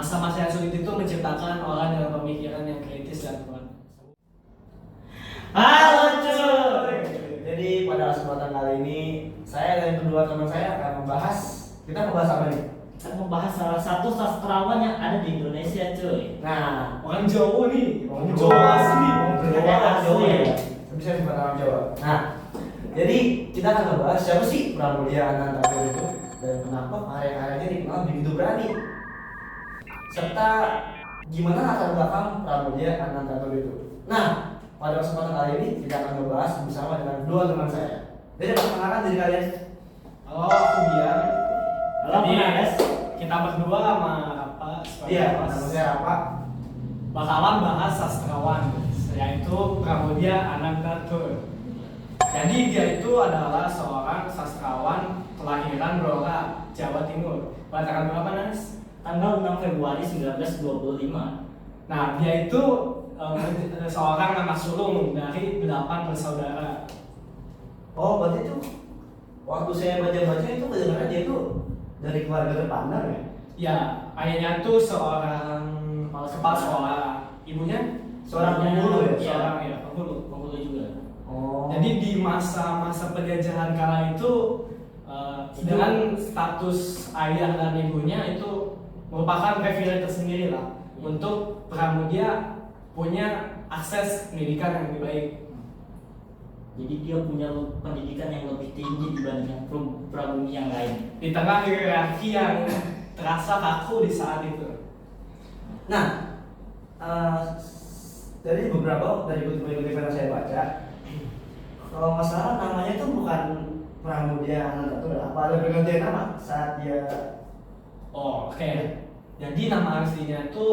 masa-masa yang sulit itu menciptakan orang dengan pemikiran yang kritis dan kuat. Halo cuy. Jadi pada kesempatan kali ini saya dan kedua teman saya akan kita membahas apa nih? Kita membahas salah satu sastrawan yang ada di Indonesia cuy. Nah, Orang Jawa nih, orang Jawa asli. Jawa ya. Bisa disebut orang Jawa. Nah, jadi kita akan membahas siapa sih Pramudia Anantatur itu dan kenapa karya-karyanya dikenal begitu berani. Serta gimana latar belakang Pramudia Anantatur itu. Nah, pada kesempatan kali ini kita akan membahas bersama dengan dua teman saya. Jadi perkenalkan diri kalian. Halo, aku Bian. Halo, Jadi, Mas. kita berdua sama apa? Iya, nama saya apa? Bakalan bahas sastrawan, yaitu Pramudia Anantatur. Jadi dia itu adalah seorang sastrawan kelahiran Blora, Jawa Timur. Pada tanggal berapa, Nas? Tanggal 6 Februari 1925. Nah, dia itu seorang anak sulung dari 8 bersaudara. Oh, berarti itu waktu saya baca-baca itu kedengaran dia itu dari keluarga terpandang ya? Ya, ayahnya tuh seorang kepala sekolah, ibunya Seorang penghulu ya? Seorang ya penghulu. Penghulu juga. Oh. Jadi di masa-masa penjajahan kala itu dengan status ayah dan ibunya itu merupakan privilege tersendiri lah untuk Pramudia punya akses pendidikan yang lebih baik. Jadi dia punya pendidikan yang lebih tinggi dibanding prabumi yang lain. Di tengah hierarki yang terasa kaku di saat itu. Nah, dari beberapa dari buku-buku yang saya baca, kalau nggak salah namanya itu bukan Pramudia Anantatur, apa ada pergantian nama saat dia? Oh, oke. Jadi nama aslinya itu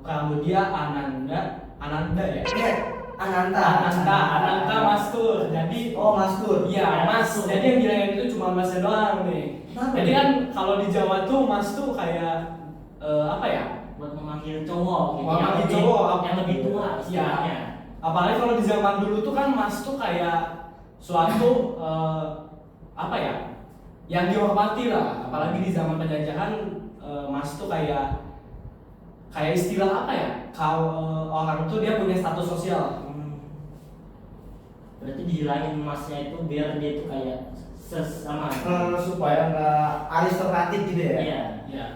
Pramudia Ananda ya. Iya, Ananta Mastur. Jadi Oh, Mastur. iya, Mas. Jadi yang bilang itu cuma Masnya doang nih. Kenapa? Jadi kan kalau di Jawa tuh Mas tuh kayak apa ya? Buat memanggil cowok gitu. Memanggil yang cowok, lebih, yang lebih tua istilahnya. Apalagi kalau di zaman dulu tuh kan Mas tuh kayak suatu apa ya? Yang dihormati lah. Apalagi di zaman penjajahan Mas tuh kayak istilah apa ya? Kalau orang tuh dia punya status sosial. Berarti dihilangin emasnya itu biar dia itu kayak sesama. Supaya nggak aristokratik gitu ya? Iya. Ya.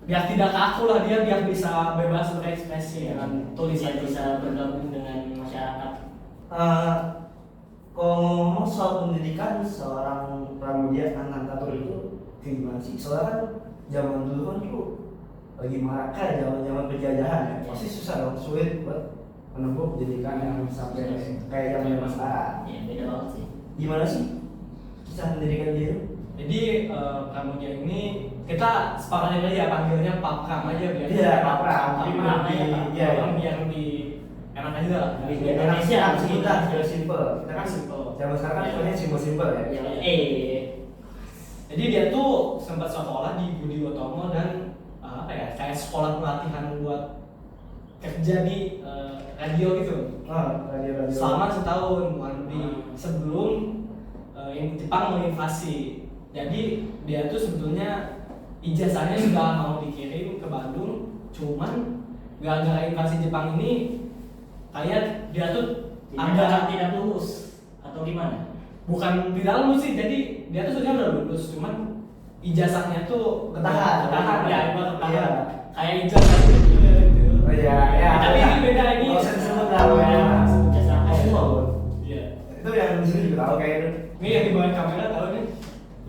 Biar tidak kaku lah dia, biar bisa bebas berekspresi dengan tulisan Bisa bergabung dengan masyarakat. Kalau ngomong soal pendidikan seorang Pramudia Anantatur itu gimana sih? Soalnya kan zaman dulu kan tuh lagi marak kan zaman penjajahan ya, pasti susah dong, sulit buat menempuh pendidikan yang sampai kayak zaman sekarang. Iya, beda banget sih. Gimana sih kisah pendidikan dia? Jadi Pramudia ini kita sepakat aja ya panggilnya Pak Pram aja biar Iya, Pak Pram. Iya, biar lebih enak aja lah. Di Indonesia Indonesia kita sudah simple. Kita kan simple. Zaman sekarang kan sebenarnya simpel-simpel ya. Iya. Jadi dia tuh sempat sekolah di Budi Utomo dan apa ya kayak sekolah pelatihan buat kerja di radio gitu. Radio. Selama setahun kurang lebih sebelum Jepang menginvasi. Jadi dia tuh sebetulnya ijazahnya sudah mau dikirim ke Bandung, cuman gara-gara invasi Jepang ini kayak dia tuh tidak lulus atau gimana? bukan tidak lulus sih, jadi dia tuh sebenarnya udah lulus, cuman ijazahnya tuh Ketahan. ya, ketahan. Iya. Kayak ijazah gitu. Oh iya, ya. Tapi ini beda ini. Nggak usah disebut lah, ya. Jasa Semua, Bu. Iya. Itu yang di sini juga tahu kayak itu. Ini yang di bawah kamera tahu nih.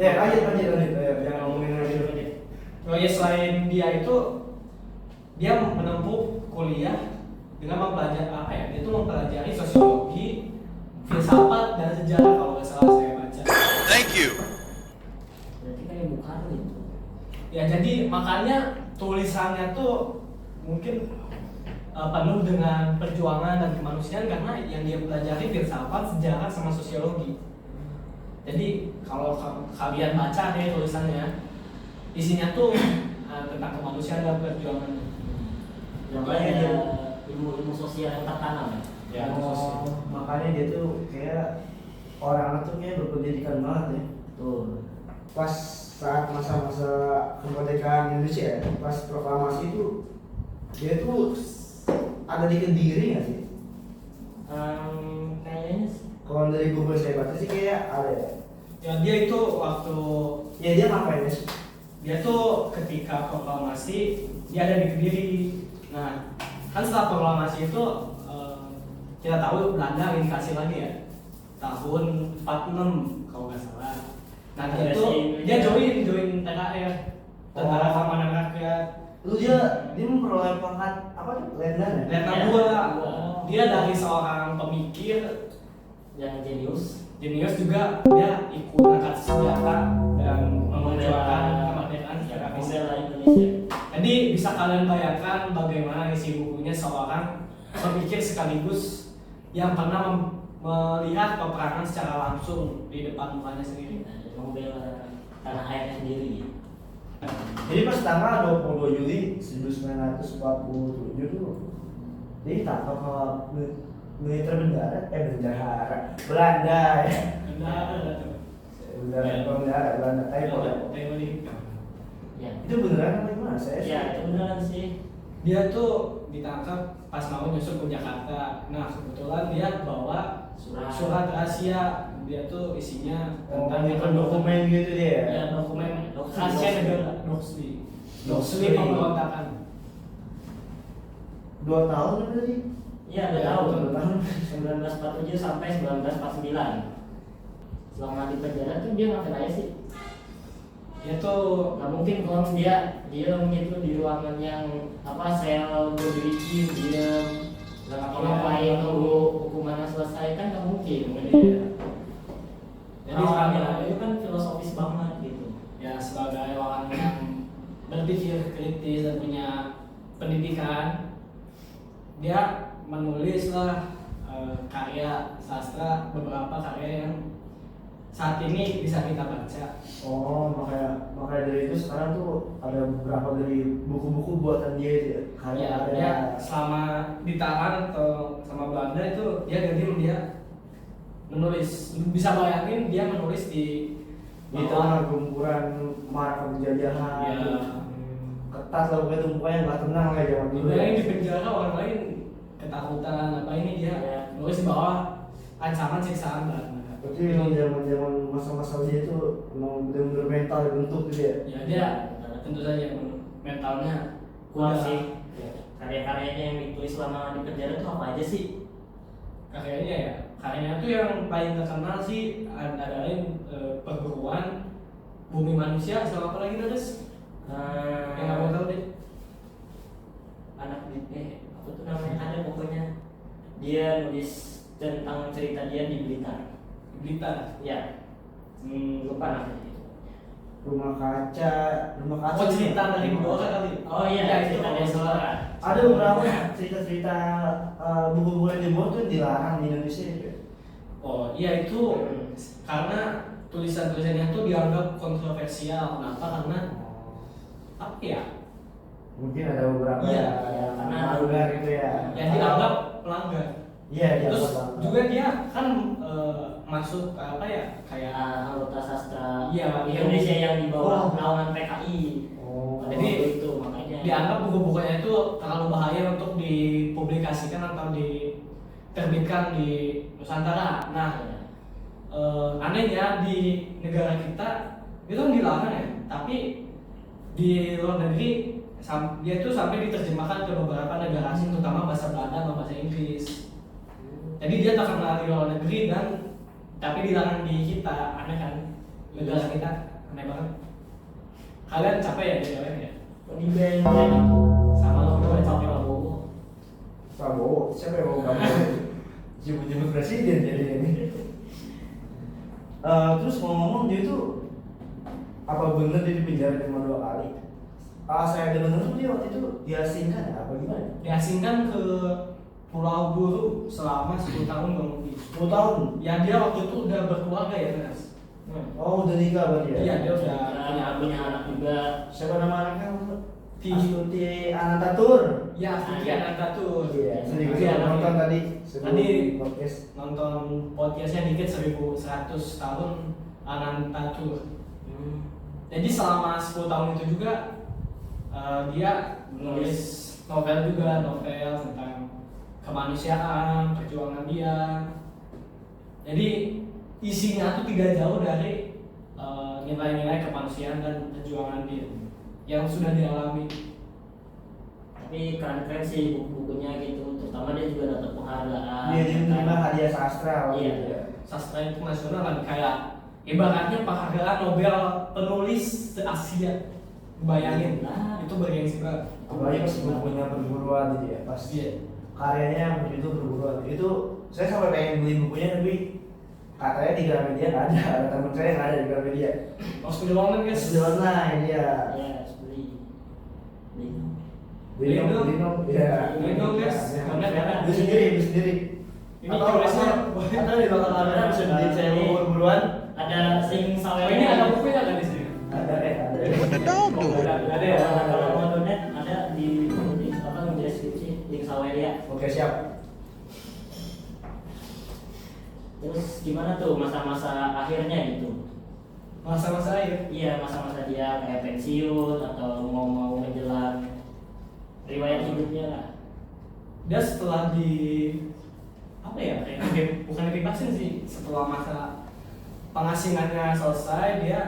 Ya, lanjut. Jangan ngomongin lagi. Oh ya, selain dia itu dia menempuh kuliah dengan mempelajari apa ya? Dia tuh mempelajari sosiologi, filsafat dan sejarah kalau nggak salah saya baca. Thank you. Berarti kayak bukan gitu. Ya jadi makanya tulisannya tuh mungkin penuh dengan perjuangan dan kemanusiaan karena yang dia pelajari filsafat, sejarah sama sosiologi. Jadi kalau kalian baca deh tulisannya, isinya tuh tentang kemanusiaan dan perjuangan. Makanya ada ilmu sosial yang tertanam. Ya, sosial. Makanya dia tuh kayak orang tuh kayak berpendidikan banget ya. Tuh. Pas saat masa-masa kemerdekaan Indonesia ya, pas proklamasi itu dia tuh ada di Kediri nggak sih? Kayaknya sih. Kalau dari Google saya baca sih kayak ada ya. Ya dia itu waktu Ya dia ngapain sih? dia tuh ketika proklamasi dia ada di Kediri. Nah, kan setelah proklamasi itu kita tahu Belanda invasi lagi ya tahun 46 kalau nggak salah. Nah Ada itu sih, dia ya. join TKR, Tentara Oh. Keamanan Rakyat. Lu dia memperoleh pangkat apa tuh? Letnan ya? Letnan Ya. 2. Oh. Dia dari seorang pemikir Yang jenius. jenius juga, dia ikut angkat senjata dan memperjuangkan kemerdekaan secara fisik. Membela Indonesia. Jadi bisa kalian bayangkan bagaimana isi bukunya seorang pemikir sekaligus yang pernah melihat peperangan secara langsung di depan mukanya sendiri. Membela tanah airnya sendiri. Jadi pas tanggal 22 Juli 1947 tuh dia ditangkap sama militer bendahara Belanda ya. Belanda typo ya. Ya. Itu beneran apa gimana? Saya Ya, itu beneran sih. Dia tuh ditangkap pas mau nyusul ke Jakarta. Nah kebetulan dia bawa surat rahasia. Dia tuh isinya tentang bukan dokumen gitu dia ya. Ya, dokumen rahasia negara. Doksli pemberontakan. 2 tahun kan tadi? Iya, udah Ya, tahu. 2 tahun. 1947 sampai 1949. Selama di penjara tuh dia ngapain aja sih? Dia tuh Nggak mungkin kalau dia itu di ruangan yang apa sel berdiri diam nggak ngapa-ngapain nunggu hukumannya selesai kan nggak mungkin. Jadi Awalnya itu kan filosofis banget gitu. ya sebagai orang yang berpikir kritis dan punya pendidikan, dia menulis lah karya sastra, beberapa karya yang saat ini bisa kita baca. Oh, makanya dari itu sekarang tuh ada beberapa dari buku-buku buatan dia itu ya. Ya, dia selama ditahan atau sama Belanda itu dia menulis, bisa bayangin dia menulis di di tengah gempuran marak penjajahan. Ya. Ketat lah pokoknya tumpukannya nggak tenang lah zaman dulu. Dulu yang di penjara orang lain ketakutan apa ini dia Ya. nulis di bawah ancaman siksaan Belanda. Berarti memang zaman masa-masa dia itu memang benar-benar mental dibentuk gitu ya. Ya dia tentu saja mentalnya Kuat udah- sih. Karya-karyanya yang ditulis selama di penjara tuh apa aja sih? karyanya tuh yang paling terkenal sih ada lain perguruan bumi manusia sama apa lagi terus yang kamu tahu deh. Anak apa tuh namanya ada pokoknya dia nulis tentang cerita dia di Blitar. Blitar. Ya, lupa namanya itu. Rumah kaca. Oh cerita dari Blora kali. Oh iya, Ya, itu cerita dari Blora. Ada beberapa cerita-cerita buku-buku yang dibuat tuh dilarang di Indonesia gitu ya. Oh iya itu karena tulisan-tulisannya tuh dianggap kontroversial. Kenapa? Karena apa ya? Mungkin ada beberapa Iya, karena melanggar gitu ya. Yang dianggap pelanggar. Iya, Terus dianggap juga dia kan masuk ke apa ya kayak Anggota sastra Iya, Indonesia yang di bawah Oh. naungan PKI. Oh. Pada Jadi, waktu itu makanya dianggap buku-bukunya itu terlalu bahaya untuk dipublikasikan atau diterbitkan di Nusantara. Nah, anehnya di negara kita itu kan dilarang ya, tapi di luar negeri dia itu sampai diterjemahkan ke beberapa negara asing, terutama bahasa Belanda atau bahasa Inggris. Jadi dia terkenal di luar negeri tapi dilarang di kita. Aneh kan? Negara kita aneh banget. Kalian capek ya di dalam ya? di band jadi Sama lo berdua Pak capek. Prabowo. Prabowo, siapa yang mau Prabowo? Jemput-jemput presiden jadi ini. Terus ngomong-ngomong dia tuh apa bener dia dipenjara cuma 2 kali? Saya dengar tuh dia waktu itu diasingkan ya apa gimana? Diasingkan ke Pulau Buru selama 10 tahun kurang lebih. 10 tahun? Ya dia waktu itu udah berkeluarga ya Mas? Oh udah nikah berarti ya? Iya dia udah punya anak juga. Siapa nama anaknya? Ti- Astuti Anantatur. Ya Vicky Anantatur. Iya, sedikit Iya, nonton tadi sebelum Tadi podcast. nonton podcastnya dikit 1100 tahun Anantatur. Jadi selama 10 tahun itu juga dia menulis novel juga, novel tentang kemanusiaan, perjuangan dia. Jadi isinya tuh tidak jauh dari nilai-nilai kemanusiaan dan perjuangan dia yang sudah dialami. Tapi keren-keren sih buku-bukunya gitu, terutama dia juga dapat penghargaan. Dia menerima hadiah sastra waktu Iya. itu ya. Sastra internasional kan, kayak ibaratnya penghargaan Nobel penulis se-Asia. Bayangin, Nah. itu bergengsi banget. Apalagi pas bukunya perguruan gitu ya, pas Iya. karyanya begitu perguruan. Itu saya sampai pengen beli bukunya tapi katanya di Gramedia nggak ada. Ada teman saya nggak ada di Gramedia. Harus di online guys. Di online ya. Ya, harus beli. Beli dong, ya. Beli dong, guys. Ya. Karena Beli sendiri. ini Atau tulisnya di belakang kamera bisa beli saya buku-bukuan. Ada sing sawer. ini ada bukunya nggak di sini? Ada. Ada ya. Kalau mau donat ada di apa di deskripsi link sawer ya. Oke, siap. Terus gimana tuh masa-masa akhirnya gitu? Masa-masa akhir. Iya, masa-masa dia kayak pensiun atau mau menjelang riwayat hidupnya lah. Dia setelah di apa ya, kayak bukan dibebasin sih, setelah masa pengasingannya selesai dia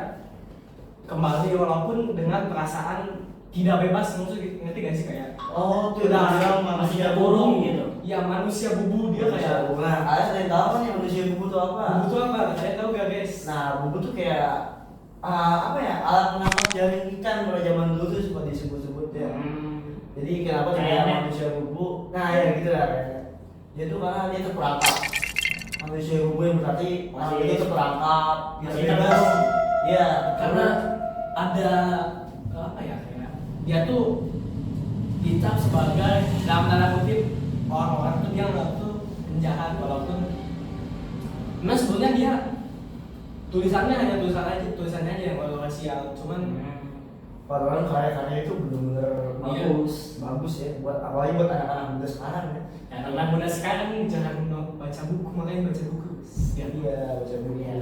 kembali walaupun dengan perasaan tidak bebas. Maksudnya ngerti gak sih, kayak Oh, itu udah bilang masih terkurung gitu. ya manusia bubu dia kayak Nah, kalian sering tahu kan yang manusia buku itu apa? bubu tuh apa, saya tahu gak guys? Nah, buku tuh kayak apa ya? Alat penangkap jaring ikan pada zaman dulu tuh sempat disebut-sebut ya. Jadi kenapa Kayak tidak net. manusia bubu? Nah, ya gitu lah kayaknya. Dia tuh karena dia terperangkap. Manusia bubu yang berarti orang Masih- itu terperangkap, gitu masih bebas. terkurung. Iya, Karena ada apa ya, kayak dia tuh dicap sebagai dalam tanda kutip orang-orang tuh dia nggak tuh penjahat, walaupun memang sebetulnya dia tulisannya hanya tulisannya aja yang kontroversial, cuman padahal karya-karya itu benar-benar Iya. bagus ya buat apalagi buat anak-anak muda sekarang ya. anak muda sekarang jangan baca buku, makanya baca buku ya. Iya, baca buku. Iya,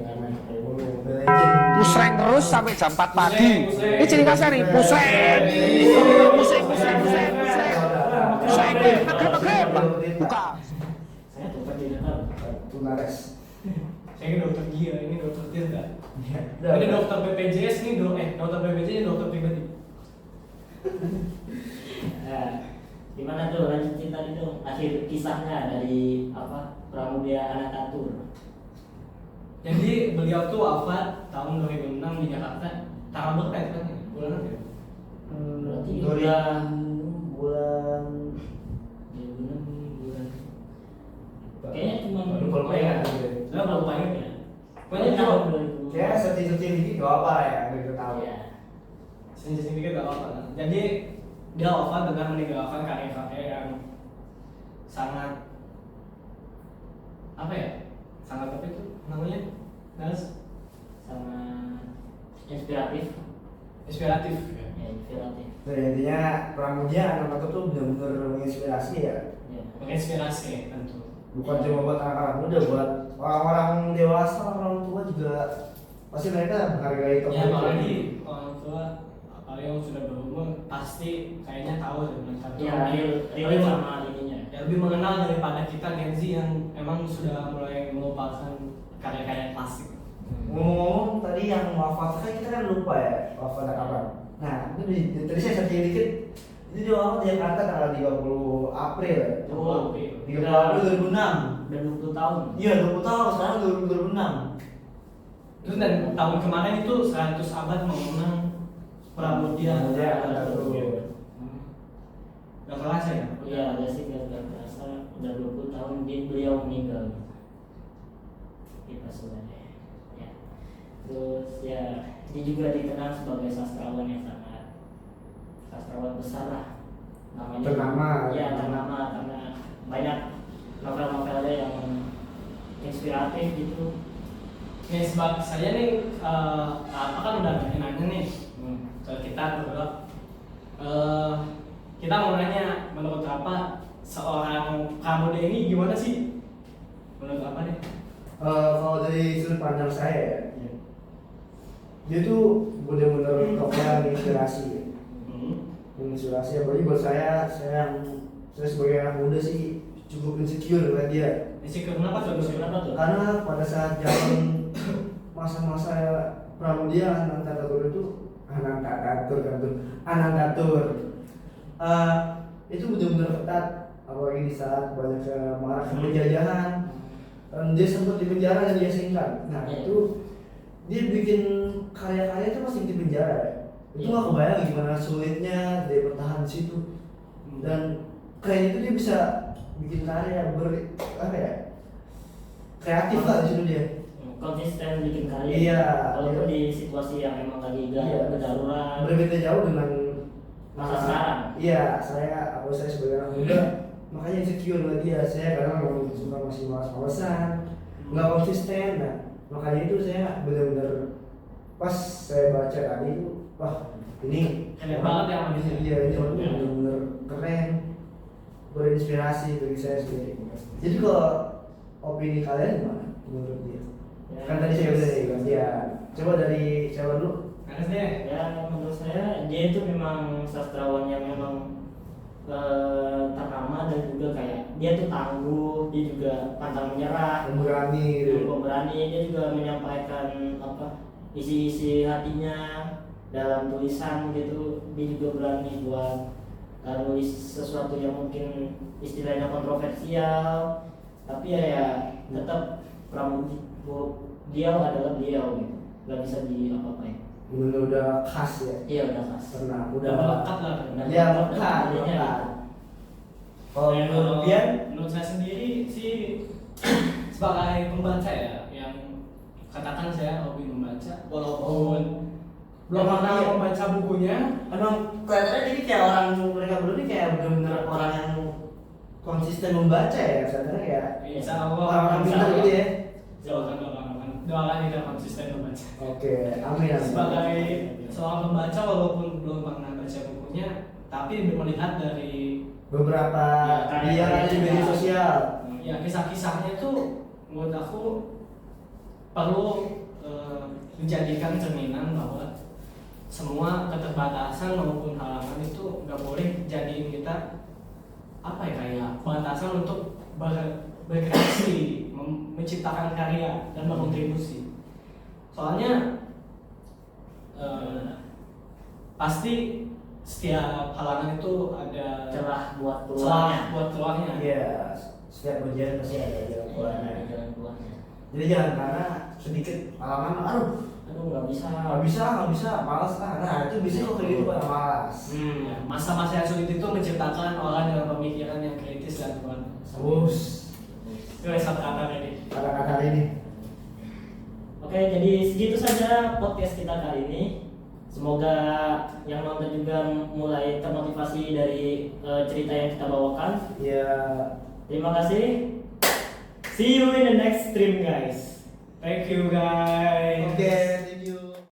Jangan main HP mulu. The Legend. Pusreng terus sampai jam 4 pagi. Pusreng. Ini ciri khasnya nih, pusreng. Pusreng. Maghrib. Buka. Saya tuh di dekat. Tunares. Saya ini dokter gila, ini dokter Tirta. Iya. Ini dokter BPJS nih, dokter BPJS ini dokter pribadi. Nah, gimana tuh lanjutin tadi tuh akhir kisahnya dari apa Pramudia Anantatur. Jadi beliau tuh wafat tahun 2006 di Jakarta. Tanggal berapa ya tepatnya? Bulan apa ya? Berarti bulan bulan kayaknya cuma lupa ya. Saya baru lupa ingat ya. Pokoknya Pokoknya tahun tahun 2000. Ya sedikit dikit gak apa ya, gitu tahu. Iya. sedikit gak apa-apa. Jadi dia wafat dengan meninggalkan karya-karya yang sangat apa ya? Sangat apa itu namanya? Sama inspiratif. Inspiratif. Ya, inspiratif. Jadi intinya Pramudia anak-anak tuh benar-benar menginspirasi ya. Ya. Menginspirasi tentu. Bukan cuma buat anak-anak muda, buat orang-orang dewasa, orang tua juga pasti mereka menghargai tokoh Ya itu. apalagi orang tua, apalagi yang sudah berumur pasti kayaknya tahu dengan Ya, real sama ininya. ya lebih mengenal daripada kita Gen Z yang emang sudah mulai melupakan karya-karya klasik. Ngomong-ngomong tadi yang wafat kan kita kan lupa ya wafatnya kapan. Nah itu tadi saya searching dikit, itu dia wafat di Jakarta tanggal 30 April ya. Oh, 30 April 2006. Udah 20 tahun. Iya 20 tahun, sekarang 2006. Terus dan tahun kemarin itu 100 abad mengenang Pramudia. Pramudia Anantatur. Gak kerasa ya? Iya, ada sih gak terasa udah 20 tahun beliau meninggal. Kita sudah deh. Ya. Terus ya dia juga dikenal sebagai sastrawan yang sangat sastrawan besar lah. Namanya Ternama. Ya, ternama karena banyak novel-novelnya yang inspiratif gitu. Nih sebab saya nih apa kan udah nanya nih ke kita berdua. Kita mau nanya menurut apa seorang Pramudia ini gimana sih? Menurut apa nih? Kalau dari sudut pandang saya ya, dia tuh bener-bener tokoh yang inspirasi. Hmm. Inspirasi apalagi buat saya sebagai anak muda sih cukup insecure dengan dia. Insecure kenapa tuh? Kenapa tuh? Karena pada saat zaman masa-masa pramudia Anantatur itu Anantatur itu benar-benar ketat, apalagi di saat banyak marak penjajahan. Dia sempat di penjara dan dia singkat. Nah itu dia bikin karya-karya itu masih di penjara ya. Itu nggak kebayang gimana sulitnya dia bertahan di situ. Dan keren itu dia bisa bikin karya kreatif lah di situ dia. Konsisten bikin karya. Iya. Walaupun di situasi yang emang lagi darurat. Berbeda jauh dengan Masa sekarang. Iya, saya sebagai anak muda makanya insecure sama dia. Saya kadang memang suka masih malas-malasan, nggak konsisten. Nah, makanya itu saya benar-benar pas saya baca tadi itu, wah ini Keren banget ya sama dia. Iya, ini orang benar-benar keren, berinspirasi bagi saya sendiri. Jadi kalau opini kalian gimana menurut dia? Ya, Kan tadi saya udah nih gantian. Coba dari siapa dulu? Karena deh. Ya menurut saya dia itu memang sastrawan yang memang ternama dan juga kayak dia tuh tangguh, dia juga pantang menyerah, Pemberani gitu. pemberani, dia juga menyampaikan isi-isi hatinya dalam tulisan gitu. Dia juga berani buat nulis sesuatu yang mungkin istilahnya kontroversial, tapi ya tetap beliau adalah beliau gitu, nggak bisa apa-apain. Bener udah khas ya. Iya udah khas. Pernah, Udah melekat lah. Ya melekat. Kalau menurut dia, menurut saya sendiri sih sebagai pembaca ya, yang katakan saya hobi membaca, walaupun belum pernah Iya. membaca bukunya. emang kelihatannya jadi kayak mereka berdua ini kayak bener-bener orang yang konsisten membaca ya. Kelihatannya kayak Insya Allah. orang-orang Insya pintar Allah. gitu ya. Doakan kita konsisten membaca. Oke, amin. Sebagai seorang pembaca walaupun belum pernah baca bukunya, tapi melihat dari Beberapa Ya, dia ada di media sosial. ya kisah-kisahnya itu menurut aku perlu dijadikan cerminan bahwa semua keterbatasan maupun halangan itu nggak boleh jadiin kita kayak batasan untuk berkreasi, menciptakan karya dan berkontribusi. Soalnya pasti setiap halangan itu ada Celah buat keluarnya. Iya, setiap ujian pasti ada jalan keluarnya. Ada jalan keluarnya. Jadi jangan karena sedikit halangan, aduh Nggak bisa. nggak bisa, malas lah. Nah itu bisa kok kayak gitu pada malas. Ya, masa-masa yang sulit itu menciptakan orang dengan pemikiran yang kritis dan kuat. Itu satu kata ini. Kata-kata ini. Oke, jadi segitu saja podcast kita kali ini. Semoga yang nonton juga mulai termotivasi dari cerita yang kita bawakan. Ya, Terima kasih. See you in the next stream, guys. Thank you guys. oke.